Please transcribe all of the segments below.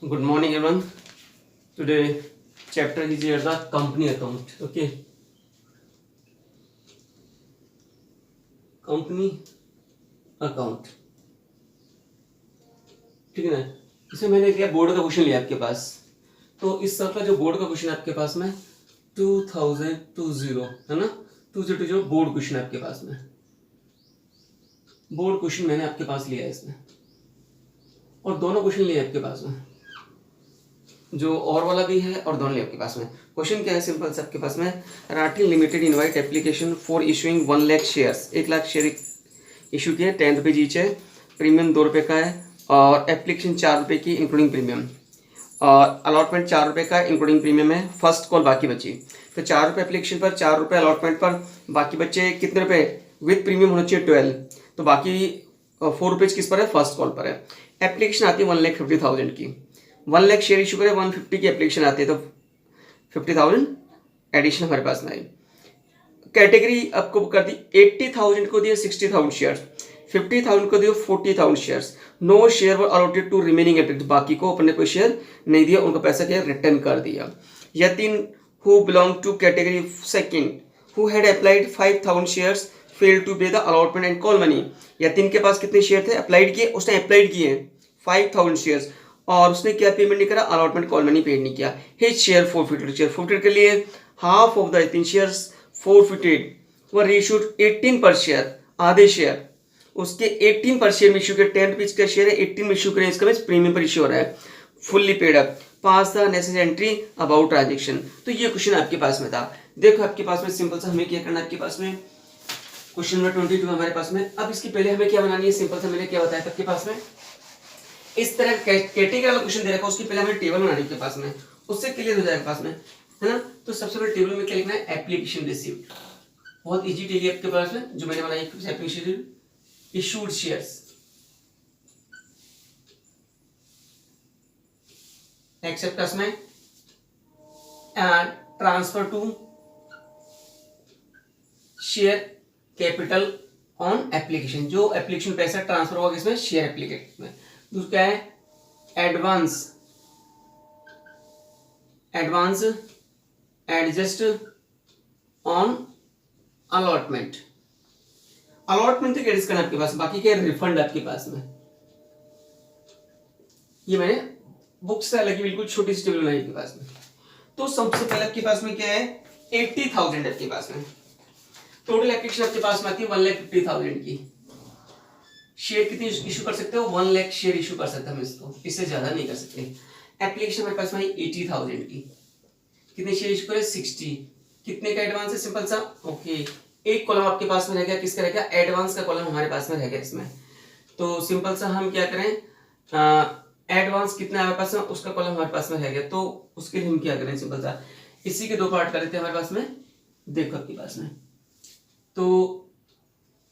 Good morning, everyone. Today, chapter is here the company account. Okay, company account. ठीक है ना। इसमें मैंने क्या बोर्ड का क्वेश्चन लिया आपके पास। तो इस साल का जो बोर्ड का क्वेश्चन आपके पास में 2020 है ना, 2020 बोर्ड क्वेश्चन आपके पास में। बोर्ड क्वेश्चन मैंने आपके पास लिया है इसमें, और दोनों क्वेश्चन लिए आपके पास में, जो और वाला भी है और दोनों लिए आपके पास में। क्वेश्चन क्या है, सिंपल से आपके पास में, Rathi limited invite application for issuing 1 lakh shares, 1 लाख शेयर इशू किए, 10 रुपये ईच है, प्रीमियम 2 रुपये का है, और एप्लीकेशन 4 रुपये की इंक्लूडिंग प्रीमियम, और अलॉटमेंट 4 रुपये का इंक्लूडिंग प्रीमियम है। फर्स्ट कॉल बाकी बची, तो 4 रुपये एप्लीकेशन पर, 4 रुपये अलॉटमेंट पर, बाकी बच्चे कितने रुपये, विद प्रीमियम होना चाहिए 12, तो बाकी 4 रुपीज़ किस पर है, फर्स्ट कॉल पर है। एप्लीकेशन आती है 1,50,000 की, 1 लाख शेयर इशू करे, 150 की एप्लीकेशन आती है, तो 50,000 एडिशन हमारे पास में आई। कैटेगरी आपको कर दी, 80,000 को दिए 60,000 शेयर्स, 50,000 को दिए 40,000 shares. No share were allotted to remaining applicant, बाकी को अपने कोई शेयर नहीं दिया, उनका पैसा क्या रिटर्न कर दिया। Yatin who belong to category second who had applied 5,000 shares fail to pay the allotment and call money. Yatin के पास कितने शेयर थे अप्लाइड किए, उसने अप्लाइड किए 5,000 शेयर्स, और उसने क्या पेमेंट नहीं करा, अलॉटमेंट कॉल मनी पेड नहीं किया। His share forfeited, share forfeited के लिए half of the 18 shares forfeited were reissued 18 पर शेयर, आधे शेयर उसके 18 पर शेयर में इशू के, 10 रुपीज का शेयर है, 18 में इशू करें, इसका मीन प्रीमियम पर इशू हो रहा है, fully paid up, pass the necessary entry about transaction. तो ये क्वेश्चन आपके पास में था। देखो आपके पास में सिंपल सा हमें क्या करना है, आपके पास में क्वेश्चन नंबर 22 हमारे पास में। अब इसकी पहले हमें क्या बनानी है, सिंपल सा मैंने क्या बताया था आपके पास में, इस तरह कैटेगरी वाला क्वेश्चन दे रखा है, उसकी पहले हमें टेबल बनानी है पास में, उससे क्लियर हो जाएगा पास में, है ना। तो सबसे पहले टेबल में क्या लिखना है, एप्लीकेशन रिसीव्ड, बहुत इजी टेबल आपके पास में जो मैंने बनाई, एप्लीकेशन इशूड शेयर्स, एक्सेप्ट में and transfer to share capital on application, जो एप्लीकेशन पैसा ट्रांसफर होगा किसमें, शेयर एप्लीकेशन में। दूसरा क्या है, advance adjust on allotment, allotment तक एडजस्ट करना आपके पास, बाकी क्या रिफंड आपके पास में। ये मैंने बुक से अलग बिल्कुल छोटी सी टेबल बनाई आपके पास में। तो सबसे पहले आपके पास में क्या है, 80,000 आपके पास में, टोटल एप्लीकेशन आपके पास में आती है 1,50,000 की। शेयर कितनी इशू कर सकते हो, 1 लाख शेयर इशू कर सकते हैं हम इसको, इससे ज्यादा नहीं कर सकते। एप्लीकेशन हमारे पास में 80,000 की, कितने शेयर इशू करे, 60। कितने का एडवांस है, सिंपल सा, ओके, एक कॉलम आपके पास में रहेगा, किसका रहेगा, एडवांस का कॉलम हमारे पास में रहेगा इसमें। तो सिंपल सा हम क्या करें, एडवांस कितना हमारे पास में, उसका कॉलम हमारे पास में रहेगा, तो उसके लिए हम क्या करें, सिंपल सा इसी के दो पार्ट कर लेते हैं हमारे पास में। देखो आपके पास में, तो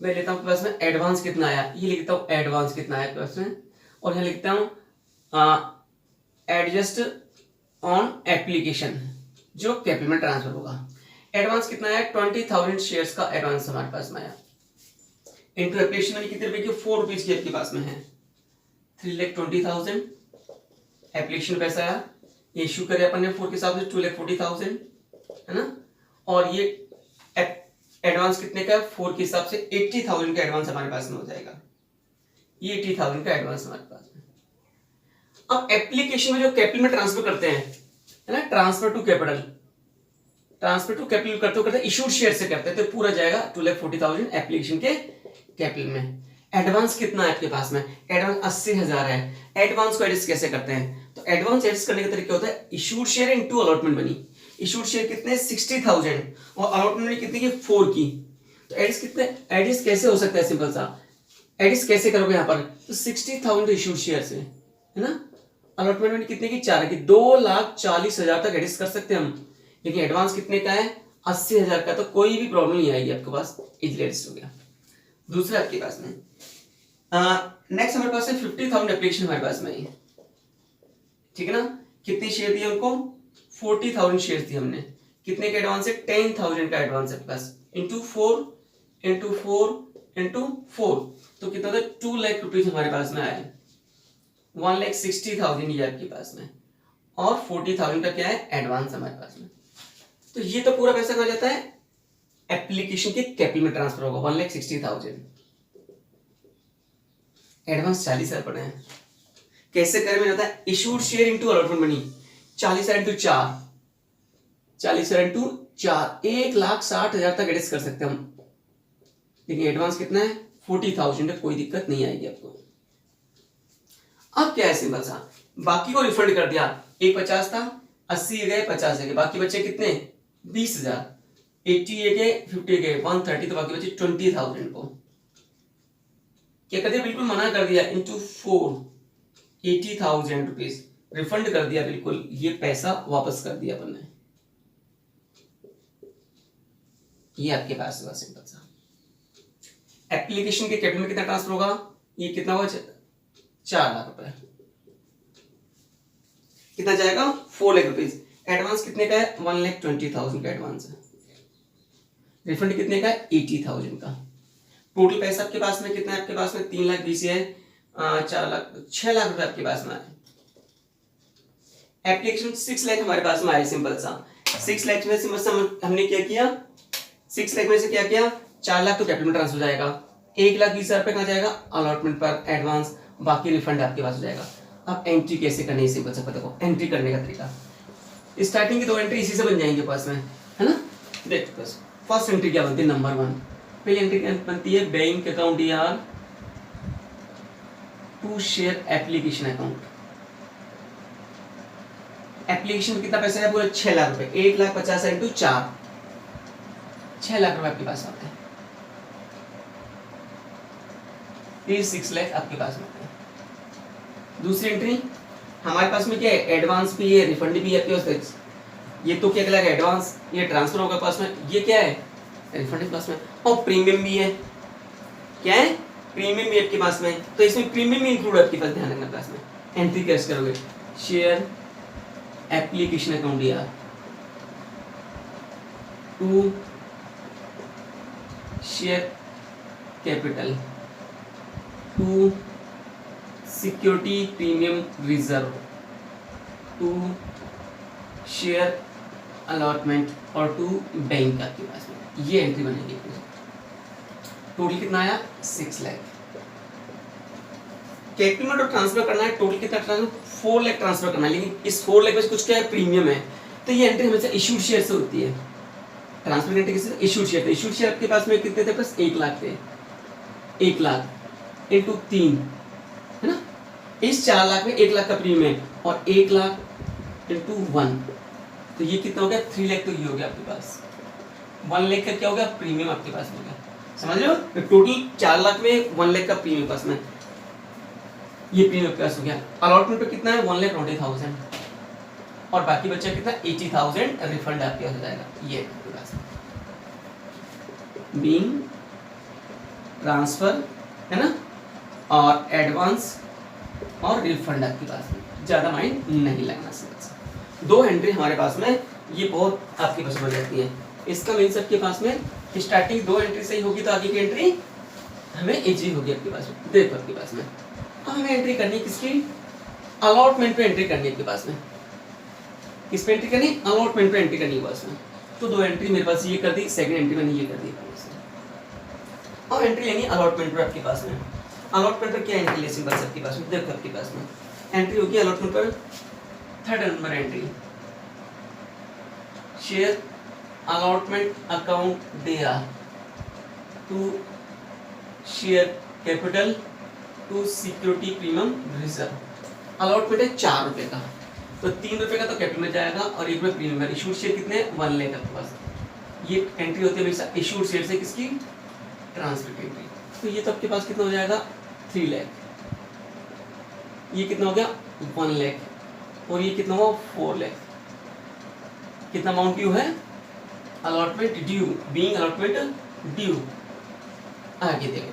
मैं लेता हूँ आपके पास में एडवांस कितना आया, ये लिखता हूँ एडवांस कितना आया आपके पास में, और यहाँ लिखता हूँ एडजस्ट ऑन एप्लीकेशन, जो कैपिटल में ट्रांसफर होगा। एडवांस कितना आया, 20,000 शेयर्स का एडवांस हमारे पास में आया, इंटू एप्लीकेशन में कितने रुपए की, 4 रुपीज की आपके पास में है, 3,20,000 एप्लीकेशन पैसा आया, ये इशू करे अपन ने 4 के हिसाब से 2,40,000, है ना। और ये एडवांस कितने का, 4 के हिसाब से 80,000 का एडवांस हमारे पास में हो जाएगा, ये 80,000 का एडवांस हमारे पास में। अब एप्लीकेशन में जो कैपिटल में ट्रांसफर करते हैं, है ना, transfer to capital, transfer to capital करते इशूड शेयर से करते हैं, तो पूरा जाएगा 2,40,000 एप्लीकेशन के कैपिटल में। एडवांस कितना है आपके पास में, एडवांस 80,000 है। एडवांस को एडजस्ट कैसे करते हैं, तो एडवांस एडजस्ट करने का तरीका होता है issued share into allotment money. Issued share कितने, 60,000, और अलॉटमेंट मनी कितनी की, 4 की। तो एडजस्ट कितने, एडजस्ट कैसे हो सकता है, सिंपल सा एडजस्ट कैसे करोगे यहाँ पर, तो 60,000 इशूड शेयर से, है ना, अलॉटमेंट मनी कितने की, 4 की, 2,40,000 तक एडजस्ट कर सकते हैं हम। लेकिन एडवांस कितने का है, 80,000 का, तो कोई भी प्रॉब्लम नहीं आएगी आपके पास, इजीली एडजस्ट हो गया। दूसरा आपके पास में नेक्स्ट हमारे पास है 50,000 एप्लीकेशन हमारे पास में है, ठीक है ना। कितने शेयर दिए उनको, 40,000 शेयर दिए हमने, कितने का एडवांस है, 10,000 का एडवांस है आपके पास, इंटू 4 इंटू 4 इंटू 4, तो कितना होता है, 2 लाख रुपीज हमारे पास में आए। 1,60,000 ये आपके पास में, और 40,000 का क्या है एडवांस हमारे पास में। तो ये तो पूरा पैसा कहा जाता है एप्लीकेशन के कैपिटल में ट्रांसफर होगा 1,60,000। एडवांस 40,000 पड़े हैं। कैसे करें में होता है issued share into allotment money 40,000 into 4, 40,000 into 4, 1,60,000 तक एडजस्ट कर सकते हैं हम। लेकिन एडवांस कितना है 40,000 है, कोई दिक्कत नहीं आएगी आपको। अब क्या है सिंपल सा, बाकी को रिफंड कर दिया, एक 50 था, 80 गए, 50 गए, बाकी बचे कितने 20,000, 80 गए, 50 गए, 130, तो बाकी बचे 20,000 को क्या कर दिया, बिल्कुल मना कर दिया, इंटू 4, 80,000 रुपीज रिफंड कर दिया, बिल्कुल ये पैसा वापस कर दिया अपन ने। ये आपके पास हुआ सिंपल सा। एप्लीकेशन के कैपिटल में कितना ट्रांसफर होगा, ये कितना हुआ 4 लाख रुपए, कितना जाएगा 4 लाख रुपीज। एडवांस कितने का है 1,20,000 का एडवांस है। रिफंड कितने का है 80,000 का। टोटल पैसा आपके पास में कितना है, आपके पास में 3,20,000 है, 4 लाख 6 लाख रुपए आपके पास में है। एप्लीकेशन 6 लाख हमारे पास में आया सिंपल सा। 6 लाख में सिंपल सा हमने क्या किया, 6 लाख में से क्या किया 4 लाख तो कैपिटल में ट्रांसफर हो जाएगा, 1,20,000 रुपए कहाँ जाएगा अलॉटमेंट पर एडवांस, बाकी रिफंड आपके पास हो जाएगा। अब एंट्री कैसे करनी है सिंपल सा पता को, एंट्री करने का तरीका, स्टार्टिंग की 2 एंट्री इसी से बन जाएंगे पास में, है ना। देखो बस फर्स्ट एंट्री क्या बनती है, नंबर 1 पहली एंट्री क्या बनती है, बैंक अकाउंट यार to share application account. Application कितना पैसा है पूरा 6 लाख रुपए, 1,50,000 इंटू 4, 6 लाख रुपए आपके पास आते हैं, ये 6 लाख आपके पास में आते हैं। दूसरी एंट्री हमारे पास में क्या है, एडवांस भी है रिफंड भी है आपके पास। ये तो क्या कहलाएगा एडवांस, ये ट्रांसफर होगा पास में, ये क्या है रिफंड पास में, और प्रीमियम भी है, क्या है प्रीमियम भी आपके पास में, तो इसमें प्रीमियम भी इंक्लूड आपके पास, ध्यान रखना पास में। एंट्री कैसे करोगे, शेयर एप्लीकेशन अकाउंट यार to share capital to security premium reserve to share allotment और टू बैंक आपके पास में, ये एंट्री बनेगी। टोटल कितना आया 6 लाख। कैपिटल में तो ट्रांसफर करना है, टोटल कितना ट्रांसफर 4 लाख ट्रांसफर करना है, लेकिन इस 4 लाख में कुछ क्या है प्रीमियम है, तो ये एंट्री हमेशा इशूड शेयर से होती है। ट्रांसफर एंट्री किससे, इशूड शेयर, इशूड शेयर आपके पास में कितने थे बस 1 लाख थे, 1 लाख इंटू 3 है ना, इस 4 लाख में 1 लाख का प्रीमियम है, और 1 लाख इंटू 1, तो ये कितना हो गया 3 लाख, तो ये हो गया आपके पास 1 लाख का क्या हो गया प्रीमियम आपके पास हो गया, समझ रहे हो। तो टोटल 4 लाख में 1 लाख का प्रीमियम पास में, ये प्रीमियम आपके पास हो गया। अलॉटमेंट पे कितना है 1,20,000, और बाकी बचा कितना 80,000 रिफंड आपके पास हो जाएगा, ये आपके पास बीइंग ट्रांसफर है ना, और एडवांस और रिफंड आपके पास में, ज्यादा माइंड नहीं लगना सिर्फ 2 एंट्री हमारे पास में, ये बहुत आपके पास हो जाती है। इसका मीन्स आपके पास में स्टार्टिंग 2 एंट्री सही होगी तो आगे की एंट्री हमें इजी होगी आपके पास में। देखो आपके पास में अब हमें एंट्री करनी है किसकी, अलॉटमेंट पे एंट्री करनी है आपके पास में। किस पे एंट्री करनी, अलॉटमेंट पे एंट्री करनी है पास में। तो 2 एंट्री मेरे पास ये कर दी, सेकंड एंट्री मैंने ये कर दी। अब एंट्री लेनी अलॉटमेंट पे आपके पास में। अलॉटमेंट पर क्या एंट्री ले सिंपल से आपके पास में, देखो आपके पास में एंट्री होगी अलॉटमेंट पर 3rd number entry, share allotment account दिया to share capital to security premium reserve. Allotment है 4 रुपए का, तो 3 रुपए का तो कैपिटल में जाएगा और 1 रुपए प्रीमियम है। इशूड शेयर कितने 1 लाख आपके पास, ये एंट्री होती है हमेशा इशूड शेयर से किसकी, ट्रांसफर की एंट्री। तो ये तो आपके पास कितना हो जाएगा 3 लाख, ये कितना हो गया 1 लाख, और ये कितना हुआ 4 लाख। कितना अमाउंट ड्यू है, allotment due, being allotment due. आगे देखो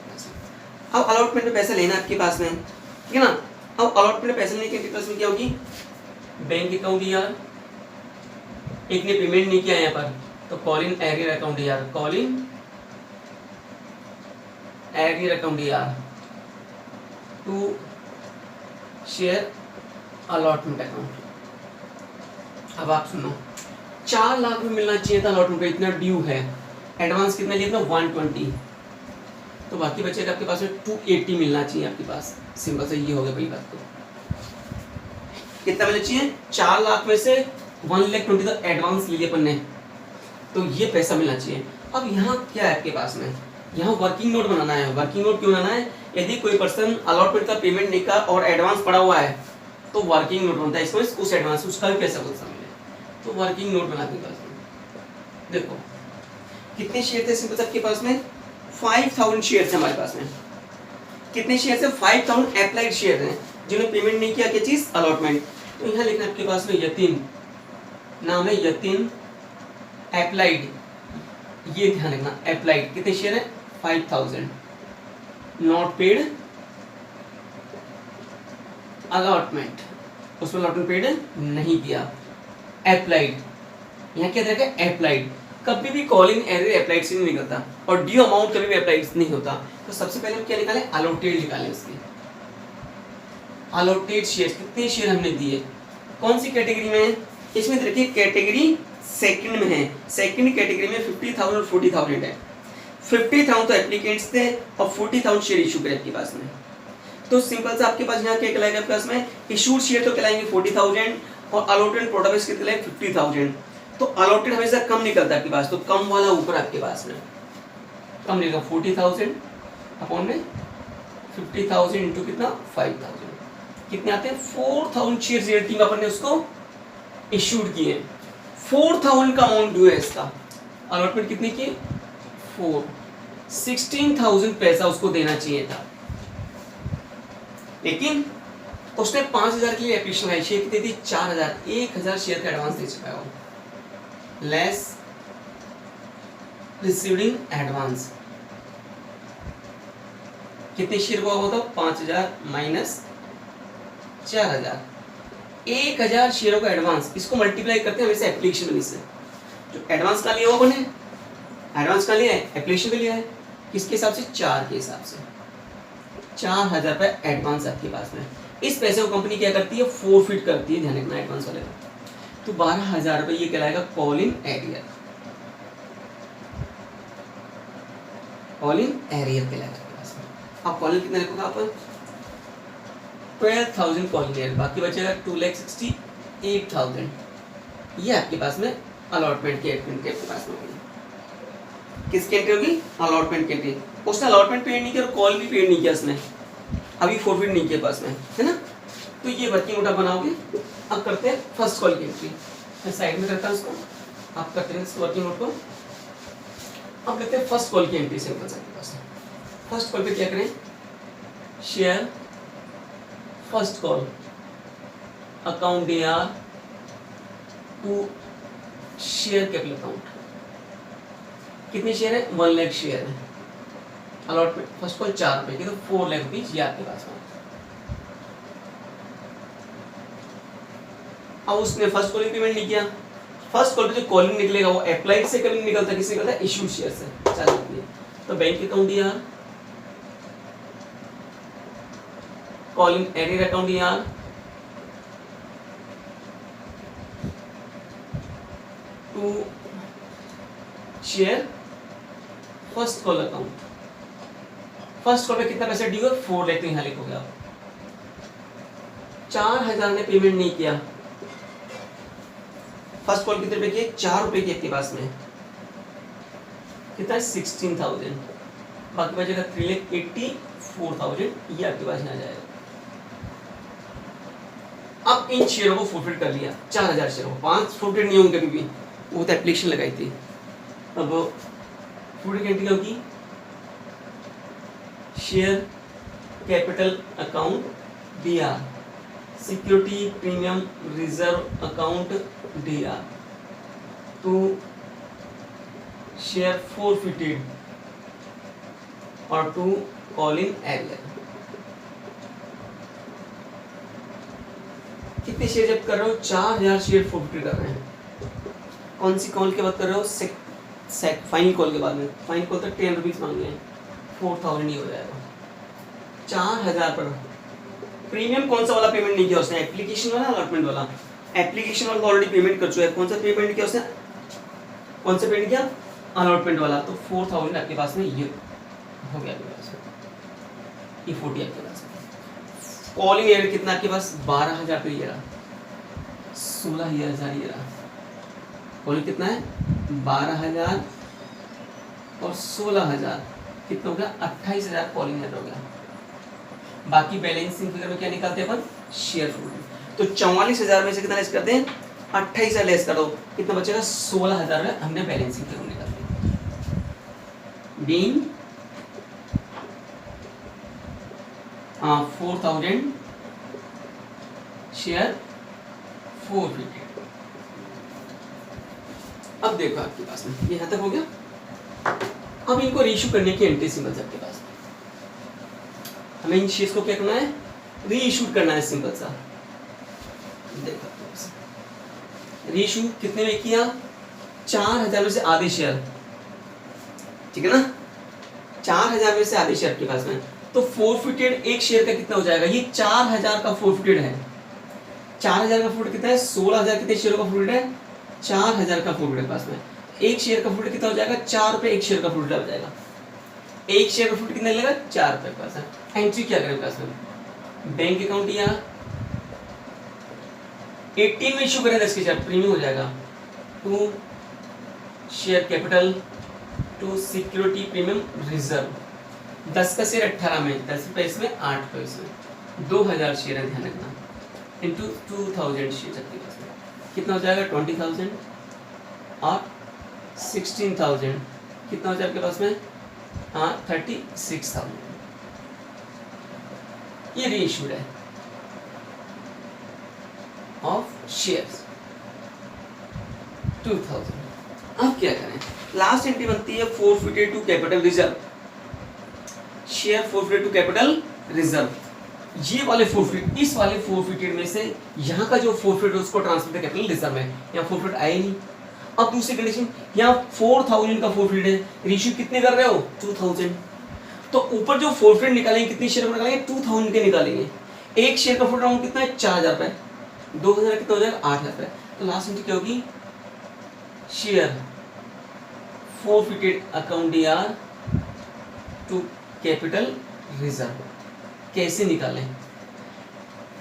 अब अलॉटमेंट में पैसा लेना आपके पास में, ठीक है ना। अब अलॉटमेंट में पैसा लेने के पास में क्या होगी, बैंक अकाउंट यार, एक ने पेमेंट नहीं किया यहाँ पर, तो कॉल इन एरियर अकाउंट यार, कॉल इन एरियर अकाउंट यार टू शेयर अलॉटमेंट अकाउंट। अब आप सुनो, 4 लाख में मिलना चाहिए था अलॉटमेंट, इतना ड्यू है, एडवांस कितना लिया था 120, तो बाकी बचेगा आपके पास में 280 मिलना चाहिए आपके पास। सिंपल से ये हो गया भाई बात। तो कितना मिलना चाहिए, 4 लाख में से 120 तो एडवांस लिए अपन ने, तो ये पैसा मिलना चाहिए। अब यहाँ क्या है आपके पास में, यहाँ वर्किंग नोट बनाना है। वर्किंग नोट क्यों बनाना है, यदि कोई पर्सन अलॉटमेंट का पेमेंट नहीं का और एडवांस पड़ा हुआ है तो वर्किंग नोट बनता है, इसमें उस एडवांस उसका भी पैसा कौन सा मिले, तो वर्किंग नोट बना देगा। देखो कितने शेयर थे सिंपल आपके पास में, 5000 शेयर थे हमारे पास में। कितने शेयर थे, 5000 अप्लाइड शेयर हैं जिन्होंने पेमेंट नहीं किया, क्या चीज, अलॉटमेंट। तो यहाँ लिखना आपके पास में यतीन, नाम है यतीन अप्लाइड, ये ध्यान रखना अप्लाइड। कितने शेयर है, 5000, नॉट पेड अलॉटमेंट, उसमें अलॉटमेंट पेड नहीं किया, अप्लाइड। यहाँ क्या रखा है, अप्लाइड। कभी भी कॉलिंग एरर अप्लाइड से नहीं निकलता और ड्यू अमाउंट कभी भी अप्लाइड नहीं होता। तो सबसे पहले हम क्या निकालें, अलॉटेड निकालें उसके। अलॉटेड शेयर, कितने शेयर हमने दिए, कौन सी कैटेगरी में है, इसमें देखिए कैटेगरी सेकंड में है। सेकंड कैटेगरी में 50,000 और 40,000 है। 50,000 तो एप्लीकेंट्स थे और 40,000 शेयर इशू करे आपके पास में। तो सिंपल सा आपके पास यहाँ क्या कहलाएगा आपके पास में, इशूड शेयर तो कहलाएंगे 40,000 और अलॉटेड प्रोडक्ट्स कितने कहलाएंगे 50,000। तो अलॉटेड हमेशा कम निकलता है आपके पास, तो कम वाला ऊपर आपके पास में कम निकलेगा 40,000 अपॉन में 50,000 इंटू कितना 5,000, कितने आते हैं 4,000 शेयर रेट टीम अपन ने उसको इशूड किए। 4,000 का अमाउंट ड्यू है इसका, अलॉटमेंट कितनी की 4, 16,000 पैसा उसको देना चाहिए था, लेकिन उसने 5,000 के लिए एप्लीकेशन लगाई, शेयर कितनी थी 4,000, 1,000 शेयर का एडवांस दे चुका है वो, लेस रिसीविंग एडवांस। कितने शेयर हुआ होता, 5,000 माइनस 4,000, 1,000 शेयरों का एडवांस, इसको मल्टीप्लाई करते हैं हमेशा एप्लीकेशन मनी से। जो एडवांस का लिया वो बने, एडवांस का लिया है, एप्लीकेशन पे लिया है, किसके हिसाब से 4 के हिसाब से, 4,000 रुपए एडवांस आपके पास में। इस पैसे को कंपनी क्या करती है, फोरफिट करती है, ध्यान रखना एडवांस वाले का। तो 12,000 रुपए ये कहलाएगा call in arrear, call in arrear कहलाएगा आपके पास में। अब कॉल इन कितना रखोगे आप, 12,000 कॉल इन एरियर, बाकी बचेगा 2,68,000, ये आपके पास में अलॉटमेंट की एंट्री के पास में होगी। किसकी एंट्री होगी, अलॉटमेंट की एंट्री। उसने अलॉटमेंट पेड नहीं किया और कॉल भी पेड नहीं किया उसने, अभी फोरफिट नहीं किया पास में, है ना। तो ये वर्किंग नोट बनाओगे। अब करते हैं फर्स्ट कॉल की एंट्री, मैं साइड में करता हूँ उसको, आप करते हैं इसको वर्किंग नोट को। अब लेते हैं फर्स्ट कॉल की एंट्री, सिंपल सा आपके पास। फर्स्ट कॉल पे क्या करें, share first call account DR to share capital account. कितने शेयर है, 1 लाख शेयर है, अलॉटमेंट फर्स्ट कॉल 4 रुपए की, तो 4 लाख रुपीज ये आपके पास में। अब उसने फर्स्ट कॉल पेमेंट नहीं किया, फर्स्ट कॉल पे जो कॉलिंग निकलेगा वो अप्लाइड से कभी निकलता, किससे निकलता है, इशूड शेयर से। चलो तो bank account DR, calling arrear account DR, to share first call account. First call पे कितना पैसा ड्यू है, 4 लाख, तो यहाँ लिखोगे आप। 4,000 ने पेमेंट नहीं किया, फर्स्ट कॉल कितने रुपए की, 4 रुपए की आपके पास में, कितना है 16,000, बाकी बचेगा 3,84,000, ये आपके पास यहाँ जाएगा। अब इन शेयरों को फोरफिट कर लिया, 4,000 शेयरों को, 5 फोरफिट नहीं होंगे कभी भी, वो तो एप्लीकेशन लगाई थी। अब फोरफिट की एंट्री क्या होगी, share capital account DR, security premium reserve account DR, to share forfeited और टू कॉल इन एरियर। कितने शेयर जब कर रहे हो, 4,000 शेयर फोरफिट कर रहे हैं। कौन सी कॉल के बाद कर रहे हो, फाइनल कॉल के बाद में। फाइनल कॉल तक 10 रुपीज मांगे हैं, 4,000 ही हो जाएगा। 4,000 पर प्रीमियम कौन सा वाला पेमेंट नहीं किया उसने, एप्लीकेशन वाला, अलॉटमेंट वाला? एप्लीकेशन वाला ऑलरेडी पेमेंट कर चुका है। कौन सा पेमेंट किया उसने, कौन सा पेमेंट किया, अलॉटमेंट वाला। तो 4000 आपके पास में ये हो गया, आपके पास ये 40 आपके पास। कॉलिंग एरियर कितना आपके पास, 12,000 पे ये रहा, 16,000 ये रहा। कॉलिंग कितना है, 12,000 और 16,000 कितना हो गया, 28,000 कॉलिंग एरियर हो गया। बाकी बैलेंसिंग फिगर में क्या निकालते हैं अपन, शेयर होल्डिंग। तो 44,000 में से कितना लेस करते हैं, 28,000 लेस करो, कितना बचेगा, 16,000 में हमने बैलेंसिंग फिगर निकाल दी। Being 4,000 share 450। अब देखो आपके पास में ये यहां तक हो गया। अब इनको रीइश्यू करने की एंट्री सिंबल आपके पास, हमें इन शेयर्स को क्या करना है, रीइश्यू करना है, सिंपल सा। देखो रीइश्यू कितने में किया, 4,000 में से आधे शेयर, ठीक है ना, 4,000 में से आधे शेयर आपके पास में। तो फोरफिटेड एक शेयर का कितना हो जाएगा, ये 4,000 का फोरफिटेड है। 4,000 का फोरफिटेड कितना है, 16,000 कितने शेयरों का फोरफिटेड है, 4,000 का फोरफिटेड पास में। एक शेयर का फोरफिटेड कितना हो जाएगा, 4 रुपए एक शेयर का फोरफिटेड हो जाएगा। एक शेयर का फोरफिटेड कितना लगेगा, 4 रुपए पास है। एंट्री क्या करें पास में, बैंक अकाउंट या 18 में इशू करें 10 के शेयर, प्रीमियम हो जाएगा, to share capital to security premium reserve. 10 का शेयर 18 में, 10 रुपए इसमें, 8 रुपए इसमें, 2,000 शेयर है, ध्यान रखना, इंटू 2,000 शेयर आपके पास में कितना हो जाएगा, 20,000 और 16,000 कितना हो जाएगा आपके पास में, 36,000। ये रीइश्यूड है ऑफ शेयर्स 2,000। अब क्या करें, लास्ट एंट्री बनती है forfeited to capital reserve, share forfeited to capital reserve. ये वाले फोरफिट, इस वाले फोरफिटेड में से यहाँ का जो फोरफिट है उसको ट्रांसफर कैपिटल रिजर्व में, यहाँ फोरफिट आए नहीं। अब दूसरी कंडीशन, यहाँ 4,000 का फोरफिट है, रीइश्यू कितने कर रहे हो, 2,000। तो ऊपर जो फोरफिट निकालेंगे कितनी शेयर को निकालेंगे, 2,000 के निकालेंगे। एक शेयर का फोरफिट अमाउंट कितना है, 4,000 रुपए, 2,000 कितना हो जाएगा, 8,000 रुपए। तो लास्ट एंट्री क्या होगी, शेयर फोरफिटेड अकाउंट आर टू कैपिटल रिजर्व। कैसे निकालें,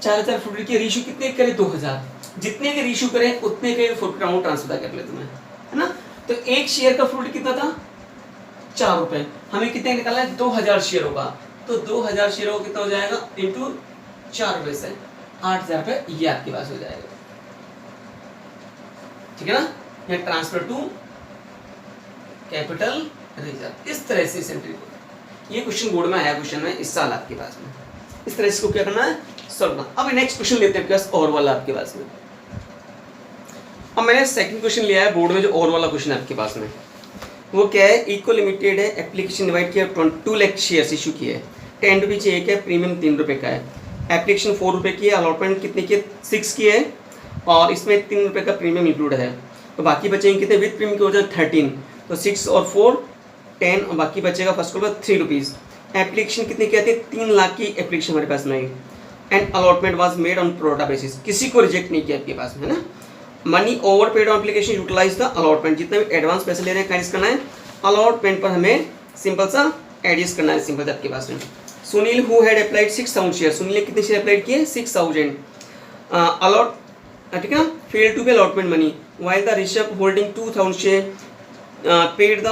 4,000 फोरफिट की रीइश्यू कितने करें, 2,000, जितने के रीइश्यू करें उतने के फोरफिट अमाउंट ट्रांसफर कर ले तुम्हें, है ना। तो एक शेयर का फोरफिट कितना था, 4 रुपए, हमें कितने निकालना है, 2,000 शेयरों का। तो 2,000 शेयरों का कितना हो जाएगा, इंटू 4 रुपए से 8,000 रुपए, ये आपके पास हो जाएगा, ठीक है ना। यहाँ ट्रांसफर टू कैपिटल रिजर्व, इस तरह से एंट्री को, ये क्वेश्चन बोर्ड में आया, क्वेश्चन में इस साल आपके पास में, इस तरह इसको क्या करना है, सॉल्व करना। अब नेक्स्ट क्वेश्चन लेते हैं आपके पास और वाला आपके पास में। अब मैंने सेकंड क्वेश्चन लिया है बोर्ड में, जो और वाला क्वेश्चन है आपके पास में, वो क्या है, इको लिमिटेड है, एप्लीकेशन डिवाइड किया, 2 लाख शेयर्स इशू किए, 10 रुपये चाहिए क्या, प्रीमियम 3 रुपये का है, एप्लीकेशन 4 रुपये की है, अलॉटमेंट कितने की है, 6 की है, और इसमें 3 रुपये का प्रीमियम इंक्लूड है। तो बाकी बचेंगे कितने, विद प्रीमियम की हो जाए 13, तो 6 और 4 10, और बाकी बचेगा फर्स्ट कॉल पर 3 रुपीज़। एप्लीकेशन कितनी की आती है, 3 लाख की एप्लीकेशन हमारे पास में आई, and allotment was made on pro rata basis, किसी को रिजेक्ट नहीं किया आपके पास में, है ना। Money over paid on application utilise the allotment, जितने भी एडवांस पैसे ले रहे हैं कैंसिल करना है, अलॉटमेंट पर हमें सिंपल सा एडजस्ट करना है, सिंपल आपके पास में। Sunil who had applied 6,000 share, Sunil ने कितने शेयर अप्लाइड किए, 6,000, अलॉट, ठीक है ना, fail to be allotment money, while the Rishabh holding 2,000 share paid the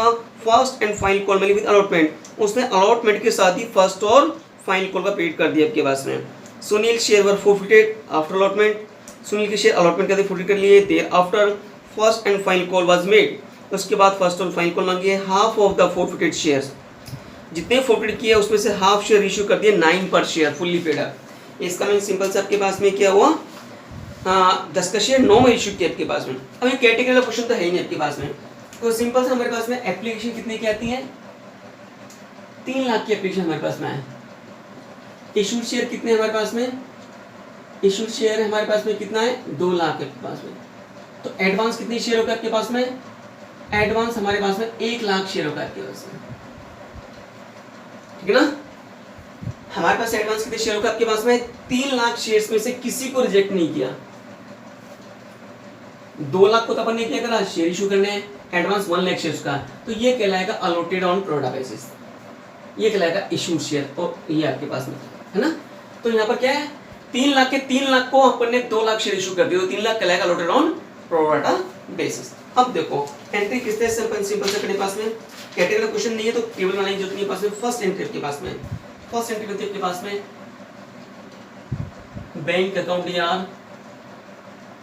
first and final call money with allotment, उसने अलॉटमेंट के साथ ही फर्स्ट और फाइनल कॉल का पेड कर दिया आपके पास में। Sunil share were forfeited after allotment, Sunil के शेयर अलॉटमेंट करके फोरफिट कर लिए, thereafter first and final call was made, उसके बाद फर्स्ट और फाइनल कॉल मांगी है, half of the forfeited shares, जितने फोरफिट किए उसमें से हाफ शेयर इशू कर दिए, 9 पर शेयर फुल्ली पेड है। इसका मीन सिंपल से आपके पास में क्या हुआ, 10 का शेयर 9 में इशू किया आपके पास में। अब ये कैटेगरी का क्वेश्चन तो है ही नहीं आपके पास में, तो सिंपल से हमारे पास में एप्लीकेशन कितने की आती है, 3 लाख की एप्लीकेशन हमारे पास में है। इशूड शेयर कितने हमारे पास में, इशूड शेयर हमारे पास में कितना है, 2 लाख आपके पास में। तो एडवांस कितनी शेयर होगा आपके पास में, एडवांस हमारे पास में 1 लाख शेयर होगा आपके पास में, ठीक है ना। हमारे पास एडवांस कितने शेयर होगा आपके पास में? 3 लाख शेयर्स में से किसी को रिजेक्ट नहीं किया। 2 लाख को तो अपन ने क्या करा, शेयर इशू करने हैं, एडवांस 1 लाख शेयर्स का, तो ये कहलाएगा अलॉटेड ऑन प्रोडा बेसिस, ये कहलाएगा इशू शेयर। और ये आपके पास में है ना, तो यहाँ पर क्या है, 3 लाख के 3 लाख को अपन ने 2 लाख शेयर इशू कर दिया, तो 3 लाख कहलाएगा अलॉटेड ऑन प्रोडा बेसिस। अब देखो एंट्री किस तरह सिंपल से अपने पास में कैटेगरी का क्वेश्चन नहीं है, तो टेबल बनाएंगे जो अपने पास में फर्स्ट एंट्री आपके पास में, फर्स्ट एंट्री होती है आपके पास में बैंक अकाउंट यार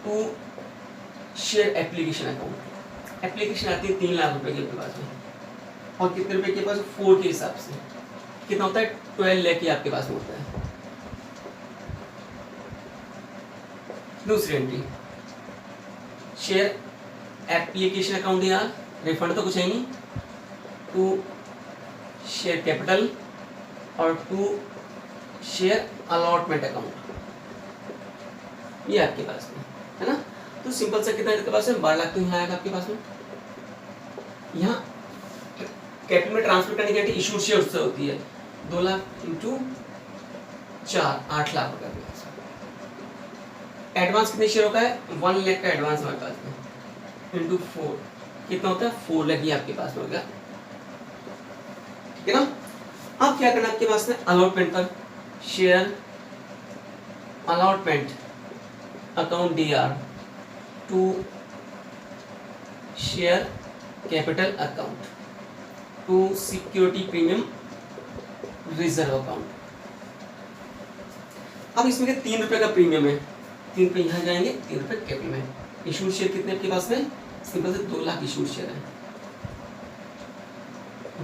to share application account, application आती है 3 लाख रुपए की आपके पास में, और कितने रुपए के पास, 4 के हिसाब से कितना होता है, 12 लाख की आपके पास में होता है। दूसरी एंट्री शेयर एप्लीकेशन अकाउंट यार, रिफंड तो कुछ है नहीं, टू शेयर कैपिटल और टू शेयर अलॉटमेंट अकाउंट, ये आपके पास में है ना। तो सिंपल सा कितना आपके पास है, 12 लाख तो यहाँ आएगा आपके पास में। यहाँ कैपिटल में ट्रांसफर करने की इशू शेयर से होती है 2 लाख इंटू 4, 8 लाख रुपए। एडवांस कितने शेयर होता है, 1 लाख का एडवांस हमारे पास में इंटू 4 कितना होता है, 4 लाख ही आपके पास में हो गया, ठीक है ना। अब क्या करना आपके पास में, अलॉटमेंट पर share allotment account DR to share capital account to security premium reserve account. अब इसमें क्या 3 रुपए का प्रीमियम है, 3 रुपए यहाँ जाएंगे, 3 रुपए कैपिटल में। इशूड शेयर कितने आपके पास में, सिंपल से 2 लाख इशूड शेयर है,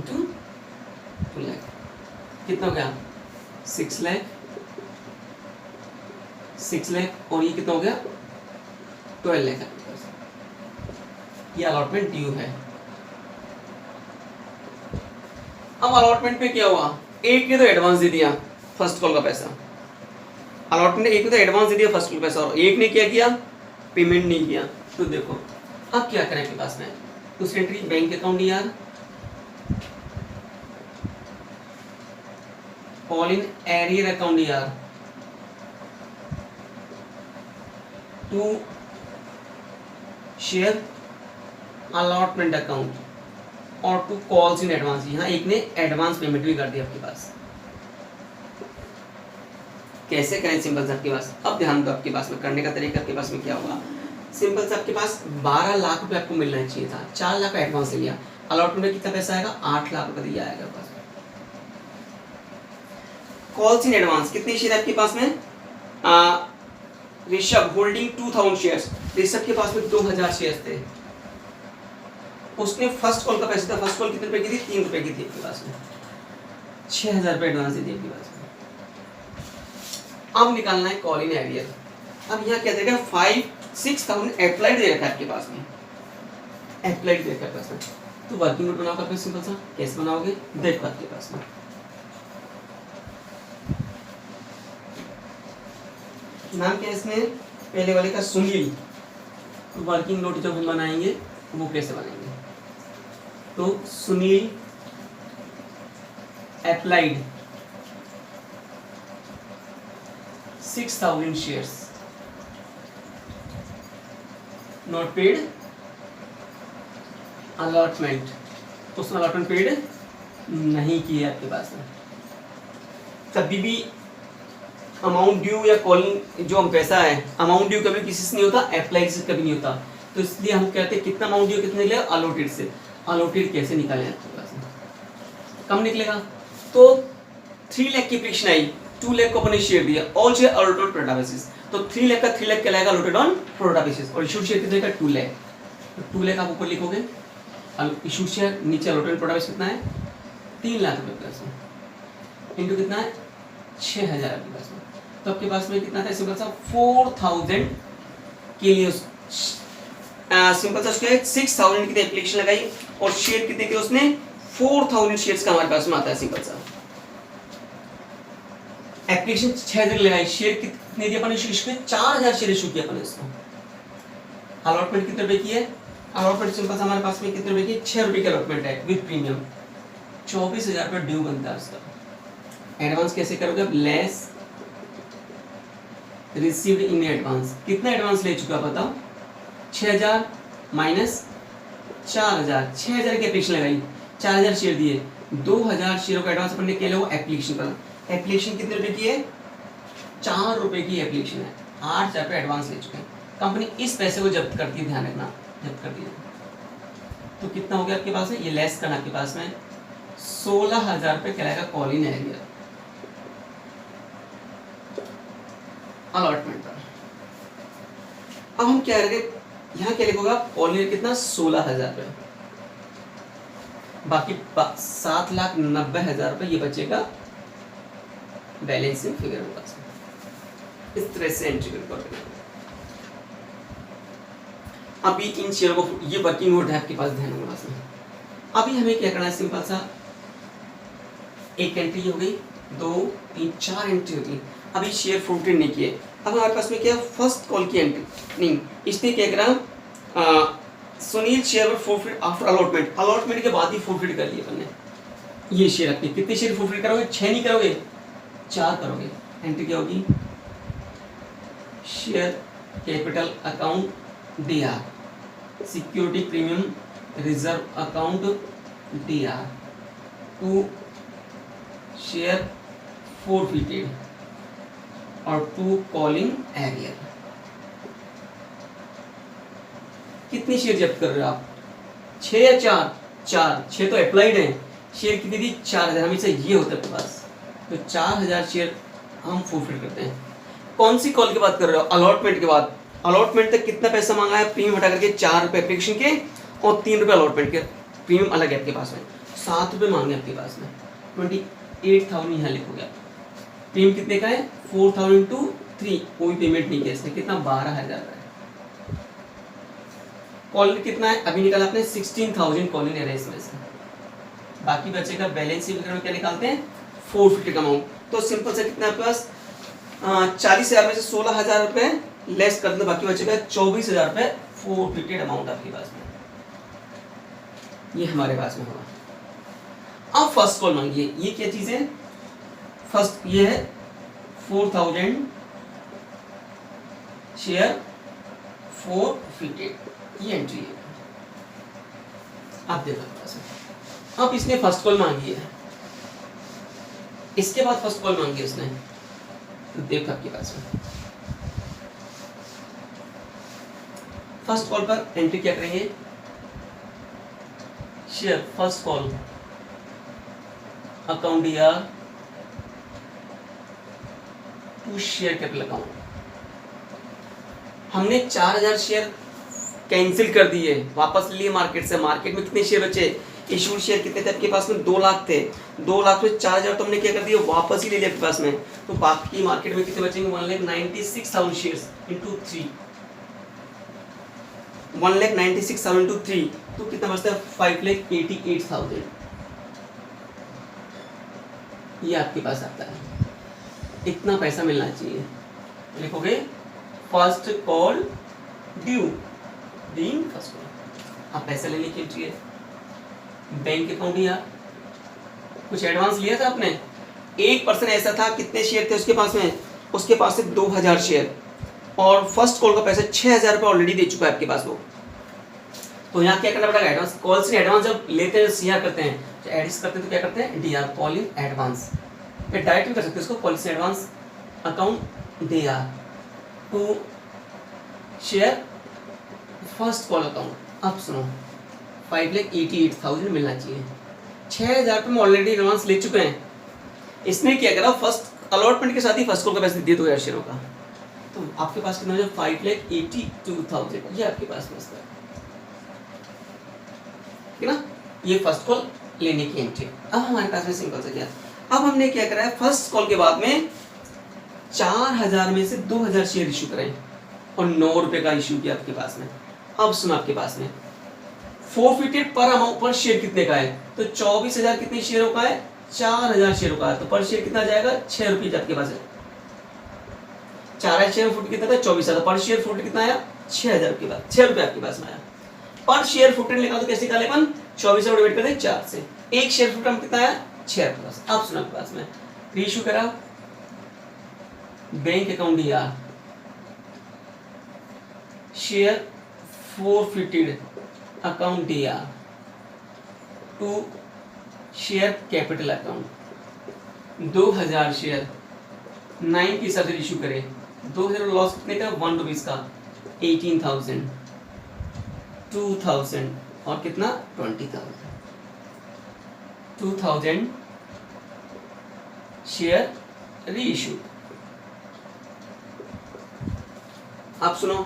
2 लाख कितना हो गया, 6 लाख, 6 लाख, और ये कितना हो गया, 12 लाख। ये अलॉटमेंट ड्यू है। अब अलॉटमेंट पे क्या हुआ, एक ने तो एडवांस दे दिया फर्स्ट कॉल का पैसा, अलॉटमेंट एक ने तो एडवांस दे दिया फर्स्ट कॉल का पैसा, और एक ने क्या किया, पेमेंट नहीं किया। तो देखो अब क्या करें आपके पास में, दूसरी एंट्री बैंक अकाउंट यार कॉल इन एरियर अकाउंट यार टू शेयर अलॉटमेंट अकाउंट और टू कॉल्स इन एडवांस। यहाँ एक ने एडवांस पेमेंट भी कर दी आपके पास। कैसे करें सिंपल से आपके पास, अब ध्यान दो आपके पास में करने का तरीका आपके पास में क्या होगा। सिंपल से आपके पास 12 लाख रुपए आपको मिलना चाहिए था, 4 लाख का एडवांस लिया, अलॉटमेंट में कितना पैसा आएगा, 8 लाख रुपए दिया आएगा पास। कॉल्स इन एडवांस कितने शेयर आपके पास में, ऋषभ होल्डिंग 2000 शेयर्स, ऋषभ के पास में 2000 शेयर्स थे, उसने फर्स्ट कॉल का पैसा था, फर्स्ट कॉल कितने रुपए की थी, 3 रुपए की थी आपके पास में, 6000 रुपए एडवांस दे दिए आपके पास में। अब निकालना है कॉल इन एरियर। अब यहाँ क्या देगा, 5-6,000 एप्लाइड दे रखा है आपके पास में, एप्लाइड दे रखा है पास में। तो वर्किंग नोट बनाओ आपके सिंपल सा, कैसे बनाओगे देखो आपके पास में। नाम क्या है इसमें, पहले वाले का सुनील। तो वर्किंग नोट जब हम बनाएंगे वो कैसे बनाएंगे, तो Sunil applied 6,000 shares not paid allotment, उसने अलॉटमेंट पेड नहीं किया आपके पास में। कभी भी अमाउंट ड्यू या कॉलिंग जो हम पैसा है, अमाउंट ड्यू कभी किसी से नहीं होता, अप्लाई से कभी नहीं होता, तो इसलिए हम कहते हैं कितना अमाउंट ड्यू कितने निकलेगा, अलॉटेड से। अलॉटेड कैसे निकालें आपके पास में, कम निकलेगा। तो 3 लाख की एप्लीकेशन आई, 2 लाख को अपने शेयर दिया, all share allotted on pro rata basis, तो 3 लाख का 3 लाख कहलाएगा अलॉटेड ऑन प्रोडा बेसिस, और इशूड शेयर कितने का 2 लाख, तो 2 लाख आप ऊपर लिखोगे, इशूड शेयर नीचे अलॉटेड प्रोडा बेसिस कितना है, 3 लाख रुपए प्लस में, इंटू कितना है 6000 आपके पास में। तो आपके पास में कितना था, सिंपल सा 4000 के लिए सिंपल सा उसके 6000 की एप्लीकेशन लगाई, और शेयर कितने के उसने 4000 शेयर्स का हमारे पास में आता है। सिंपल सा एप्लीकेशन 6000 लगाई, शेयर कितने दिए अपन ने, 4000 शेयर इशू किया अपन ने इसको। अलॉटमेंट कितने रुपए की है, अलॉटमेंट सिंपल सा हमारे पास में कितने रुपए की, 6 रुपए की अलॉटमेंट है विद प्रीमियम, 24000 रुपए ड्यू बनता है उसका। एडवांस कैसे करोगे आप? Less received in advance. कितना एडवांस ले चुका बताओ? 6000 माइनस 4000, 6000 की एप्लीकेशन लगाई, 4000 शेयर दिए, 2000 शेयरों का एडवांस अपन ने क्या लिया? वो एप्लीकेशन पर। एप्लीकेशन कितने रुपए की है? 4 रुपए की एप्लीकेशन है, 8000 रुपए एडवांस ले चुके हैं। कंपनी इस पैसे को जब्त करती है, ध्यान रखना, जब्त करती है। तो कितना हो गया आपके पास में? ये लेस करना आपके पास में 16000 रुपए कहलाएगा कॉल इन एरिया अलॉटमेंट पर। अब हम क्या करेंगे? यहाँ क्या लिखोगा? कॉल इन कितना? 16000 रुपए, बाकी 7,90,000 रुपए ये बचेगा बैलेंसिंग फिगर होगा। इस तरह से एंट्री करना। अभी इन शेयरों को, ये वर्किंग नोट है आपके पास, ध्यान होगा। अभी हमें क्या करना है? सिंपल सा एक एंट्री हो गई, 2 3 4 एंट्री होगी। अभी शेयर फ्रूटेड नहीं किए। अब हमारे पास में क्या? फर्स्ट कॉल की एंट्री नहीं, इसने क्या करा? Sunil share forfeit after allotment, allotment के बाद ही फॉरफिट कर लिए अपन ने ये शेयर। अपने कितने शेयर फॉरफिट करोगे? 6 नहीं करोगे, 4 करोगे। एंट्री क्या होगी? Share capital account DR, security premium reserve account DR, 2 share forfeited और 2 कॉलिंग एरियर। कितनी शेयर जब्त कर रहे हो आप? 6 या 4? 4। 6 तो अप्लाइड है। शेयर कितनी थी? 4000, हमेशा ये होता है आपके पास। तो 4000 शेयर हम फॉरफिट करते हैं। कौन सी कॉल की बात कर रहे हो? अलॉटमेंट के बाद। अलॉटमेंट तक कितना पैसा मांगा है? प्रीमियम हटा करके 4 रुपए एप्लीकेशन के और 3 रुपए अलॉटमेंट के। प्रीमियम अलग है आपके पास में, 7 रुपए मांगे आपके पास में। 28,000 यहाँ लिखोगे आप। प्रीमियम कितने का है? 4000 × 3, कोई पेमेंट नहीं किया इसने। कितना? 12,000 का है। कॉल कितना है? अभी निकाला आपने 16,000 कॉल इन एरिया इसमें से। बाकी बचेगा बैलेंस शीट में क्या निकालते हैं? Forfeited amount. तो सिंपल से कितना आपके पास? 40,000 में से 16,000 रुपए लेस कर दो, बाकी बचेगा 24,000 रुपए फॉरफिटेड अमाउंट आपके पास में। ये हमारे पास में होगा। अब फर्स्ट कॉल मांगिए। ये क्या चीज है? फर्स्ट ये है 4,000 शेयर फॉरफिटेड, ये एंट्री है। आप देखो, अब इसने फर्स्ट कॉल मांगी है, इसके बाद फर्स्ट कॉल मांगी उसने। तो देखो आपके पास में फर्स्ट कॉल पर एंट्री क्या करेंगे? Share first call account DR, 2 share capital account. हमने 4000 शेयर कैंसिल कर दिए, वापस लिए मार्केट से। मार्केट में कितने शेयर बचे? इशूड शेयर कितने थे आपके पास में? 2 लाख थे। 2 लाख में 4000 तो हमने क्या कर दिया? वापस ही ले लिया आपके पास में। तो बाकी मार्केट में कितने बचेंगे? 1,96,000 शेयर्स इंटू 3, 1,96,000 इंटू 3, तो कितना बचता है? 5,88,000। ये आपके पास आता है, इतना पैसा मिलना चाहिए। लिखोगे first call due, being first call. आप पैसा लेने की एंट्री है। बैंक अकाउंट या कुछ एडवांस लिया था आपने? 1% ऐसा था, कितने शेयर थे उसके पास में? उसके पास से 2000 शेयर, और फर्स्ट कॉल का पैसा 6000 रुपये ऑलरेडी दे चुका है आपके पास वो। तो यहाँ क्या करना पड़ेगा? एडवांस कॉल से एडवांस जब लेते हैं, सीआर करते हैं, तो एडिस करते हैं, तो क्या करते हैं? DR, call in advance. फिर डायरेक्ट भी कर सकते हैं इसको, कॉल से advance account DR, 2 share first call account. अब सुनो, 5,88,000 मिलना चाहिए। 6000 रुपये में ऑलरेडी एडवांस ले चुके हैं। इसने क्या करा? फर्स्ट अलॉटमेंट के साथ ही फर्स्ट कॉल का पैसा दे 2000 शेयरों का। तो आपके पास कितना हो जाए? 5,82,000, ये आपके पास मसला है ना? ये फर्स्ट कॉल लेने की एंट्री। अब हमारे पास में सिंपल सा क्या, अब हमने क्या करा है? फर्स्ट कॉल के बाद में 4000 में से 2000 शेयर इशू करें और 9 रुपए का इशू किया आपके पास में। अब सुनो, आपके पास में फॉरफिटेड पर अमाउंट पर शेयर कितने का है? तो 24,000 कितने शेयरों का है? 4000 शेयरों का है। तो पर शेयर कितना जाएगा? 6 रुपये आपके पास है। 4000 शेयर फुट कितना था? 24,000। पर शेयर फुट कितना आया? 6000 के बाद 6 रुपये आपके पास में आया। पर शेयर फुट निकाल तो कैसे निकाले? 24,000 डिवाइड करते 4 से, एक शेयर फुट कितना आया? 6 रुपये। अब सुनो आपके पास में रीइश्यू करा, बैंक अकाउंट दिया, शेयर फोरफिटेड अकाउंट दिया to share capital account 2000 share 9 के हिसाब से इशू करे, 2000 लॉस कितने का 1 रुपीज का 18,000 2000 और कितना 20,000 2000 शेयर री इशू। आप सुनो,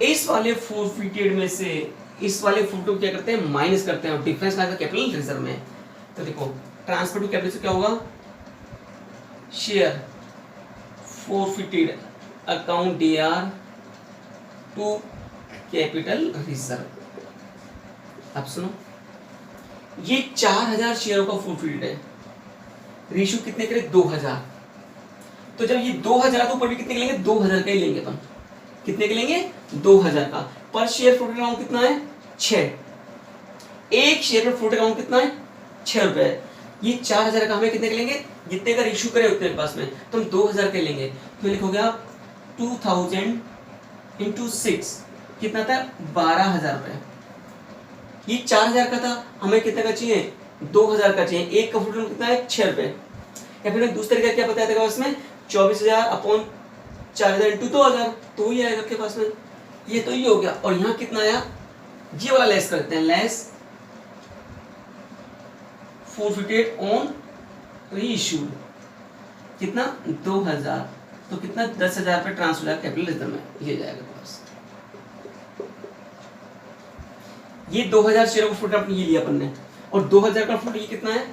इस वाले फोरफिटेड में से इस वाले फोटो क्या करते हैं माइनस करते हैं और डिफरेंस आएगा कैपिटल रिजर्व में। तो देखो ट्रांसफर टू कैपिटल से क्या होगा, share forfeited account DR to capital reserve. अब सुनो, ये 4000 शेयरों का फोरफिटेड है, रेशियो कितने करे 2000। तो जब ये 2000 तो ऊपर भी कितने के लेंगे 2000 का ही लेंगे अपन, कितने के लेंगे 2000 का। पर शेयर फ्लोट अकाउंट कितना है 6, एक शेयर पर फ्लोट अकाउंट कितना है 6 रुपए। ये 4000 का हमें कितने के लेंगे, जितने का इशू करे उतने के पास में, तो हम 2000 के लेंगे। तो लिखोगे आप 2000 इंटू 6 कितना था 12,000 रुपए। ये 4000 का था, हमें कितने का चाहिए 2000 का चाहिए, एक का फ्लोट कितना है 6 रुपए। या फिर दूसरे का क्या बताया था इसमें 24,000 अपॉन 4000 इंटू 2000, तो ही आएगा आपके पास में, ये तो ये हो गया। और यहाँ कितना आया, ये वाला लेस करते हैं, लेस फोरफिटेड ऑन रीइश्यूड कितना 2000, तो कितना 10,000 पे ट्रांसफर कैपिटल रिजर्व में, ये जाएगा पास। ये 2000 शेयरों का फुट ये लिया अपन ने, और 2000 का फुट ये कितना है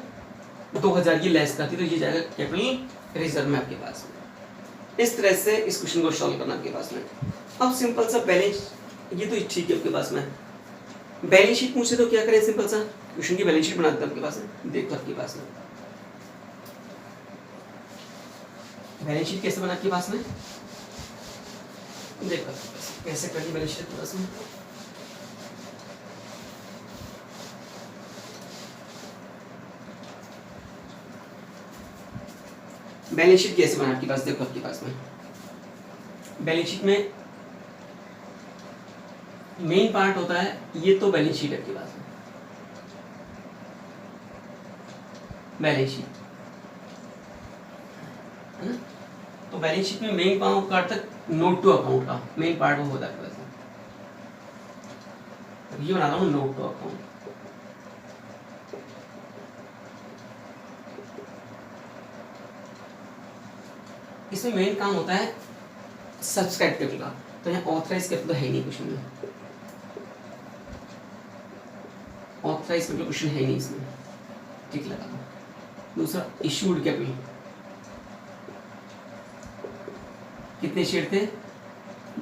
2000, ये लेस करती, तो ये जाएगा कैपिटल रिजर्व में आपके पास में। इस तरह से इस क्वेश्चन को सॉल्व करना आपके पास में। अब सिंपल सा बैलेंस, ये तो ठीक है आपके पास में, बैलेंस शीट पूछे तो क्या करें, सिंपल सा क्वेश्चन की बैलेंस शीट बनाते हैं आपके पास में। देखो आपके पास में बैलेंस शीट कैसे बना आपके पास में, देखो कैसे करनी बैलेंस शीट आपके पास में। बैलेंस शीट कैसे बना आपके पास, देखो आपके पास में बैलेंस शीट में मेन पार्ट होता है, ये तो बैलेंस शीट आपके पास में, बैलेंस शीट है ना। तो बैलेंस शीट में मेन पार्ट तक नोट टू अकाउंट का मेन पार्ट वो होता है आपके पास में। ये बना रहा हूँ नोट टू अकाउंट, इसमें मेन काम होता है सब्सक्राइब कैपिटल का, तो यहाँ ऑथराइज कैपिटल तो है ही नहीं क्वेश्चन में, ऑथराइज कैपिटल क्वेश्चन है ही नहीं इसमें, ठीक लगा। दूसरा इशूड कैपिटल, कितने शेयर थे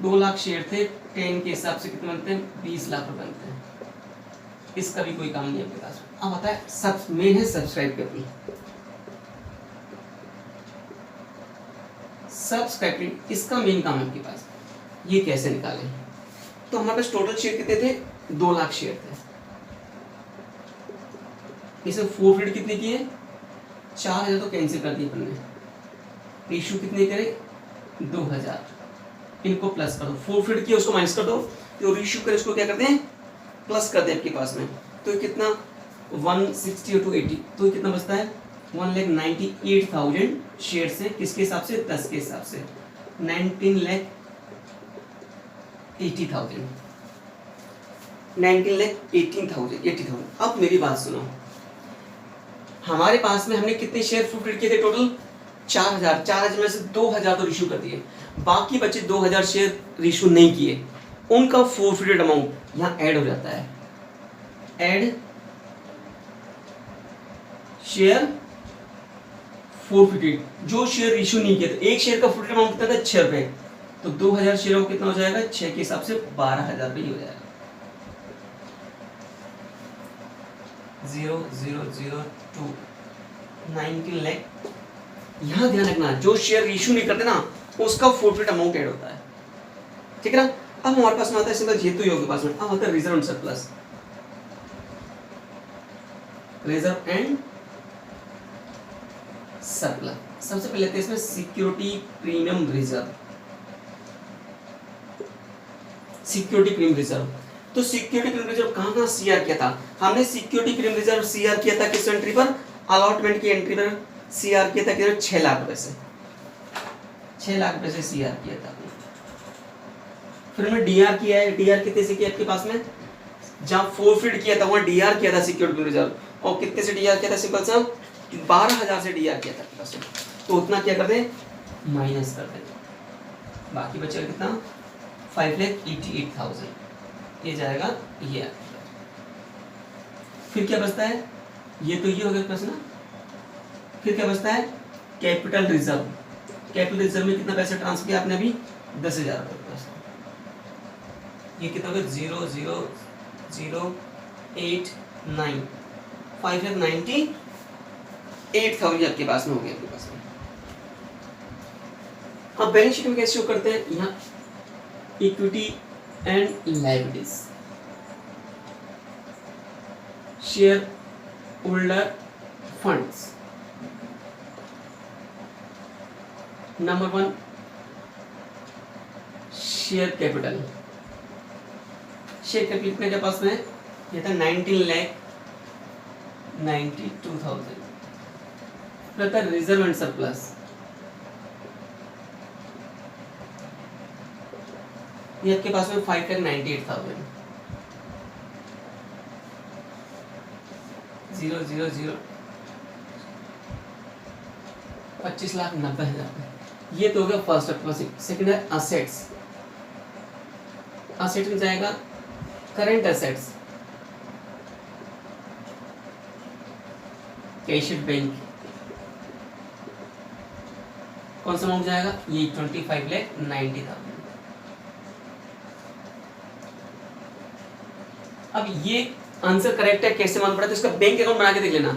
2 लाख शेयर थे, 10 के हिसाब से कितने बनते हैं 20 लाख रुपए बनते हैं, इसका भी कोई काम नहीं है आपके पास। अब आता है सब मेन है सब्सक्राइब कैपिटल, सब्सक्राइब इसका मेन काम है आपके पास, ये कैसे निकालें। तो हमारे पास टोटल शेयर कितने थे 2 लाख शेयर थे, इसमें फोरफिट कितने किए 4000 तो कैंसिल कर दिए अपन ने, इशू कितने करे 2000, इनको प्लस कर दो, फोरफिट किया उसको माइनस कर दो, जो इशू करे उसको क्या करते हैं प्लस कर दे आपके पास में। तो कितना 160 टू 80, तो कितना बचता है 1,98,000 शेयर से, किसके हिसाब से 10 के हिसाब से 19,80,000 80,000। अब मेरी बात सुनो, हमारे पास में हमने कितने शेयर फोरफिट किए थे टोटल 4000 में से 2000 तो इशू कर दिए, बाकी बचे 2000 शेयर इशू नहीं किए, उनका फोरफिटेड अमाउंट यहाँ ऐड हो जाता है, ऐड शेयर फोरफिटेड, जो शेयर इशू नहीं किए थे, एक शेयर का फोरफिटेड अमाउंट कितना था 6 रुपए, तो 2000 शेयरों को कितना हो जाएगा 6 के हिसाब से 12,000 रुपये हो जाएगा। 0,002 19 लाख। यहाँ ध्यान रखना जो शेयर इशू नहीं करते ना उसका फोरफिट अमाउंट ऐड होता है, ठीक है ना। अब हमारे पास में आता है सिंपल जेतु योग के पास में, अब आता है reserve and surplus, reserve and surplus. सबसे पहले लेते हैं इसमें security premium reserve. Security premium reserve, तो सिक्योरिटी प्रीमियम रिजर्व कहाँ सीआर किया था हमने? सिक्योरिटी प्रीमियम रिजर्व सीआर किया था किस एंट्री पर? अलॉटमेंट की एंट्री पर सीआर किया था किधर? 6 लाख रुपए से, 6 लाख रुपए से सीआर किया था। फिर हमने डीआर किया है। डीआर कितने से किया आपके पास में? जहां फोरफिट किया था वहां डीआर किया था सिक्योरिटी रिजर्व, और कितने से डीआर किया था? सिंपल सा 12,000 से डीआर किया था आपके पास में। तो उतना क्या कर दे? माइनस कर दे, बाकी बचेगा कितना? 5,88,000 ये जाएगा ये। फिर क्या बचता है? ये तो ये हो गया प्रश्न। फिर क्या बचता है? Capital reserve. कैपिटल रिजर्व में कितना पैसा ट्रांसफर किया आपने अभी? 10,000 रुपये। ये कितना हो गया? 0,0,0,8,9 5,98,000 आपके पास में हो गया आपके पास में। अब बैलेंस शीट में कैसे शो करते हैं? यहाँ equity and liabilities, share holder funds. Number 1 share capital. Share capital कितने के पास में? ये था 19,92,000। रहता है रिजर्व एंड सरप्लस, ये आपके पास में 5,98,000। 0,0,0 25,90,000। ये तो हो गया फर्स्ट आपके पास। सेकंड है असेट्स। असेट में जाएगा करंट असेट्स, कैशियर बैंक। कौन सा अमाउंट जाएगा? ये 25,90,000। अब ये आंसर करेक्ट है, कैसे मालूम पड़ा? तो इसका बैंक अकाउंट बना के देख लेना।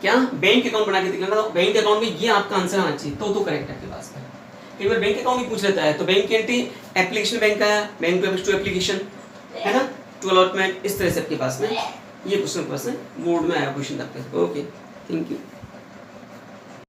क्या? बैंक अकाउंट बना के देख लेना। तो बैंक अकाउंट में ये आपका आंसर आना चाहिए, तो करेक्ट है आपके पास में। कई बार बैंक अकाउंट भी पूछ लेता है, तो बैंक की एंट्री एप्लीकेशन बैंक का है, बैंक टू एप्लीकेशन है ना, टू अलॉटमेंट, इस तरह से आपके पास में ये क्वेश्चन बोर्ड में आया क्वेश्चन तक। Okay, thank you.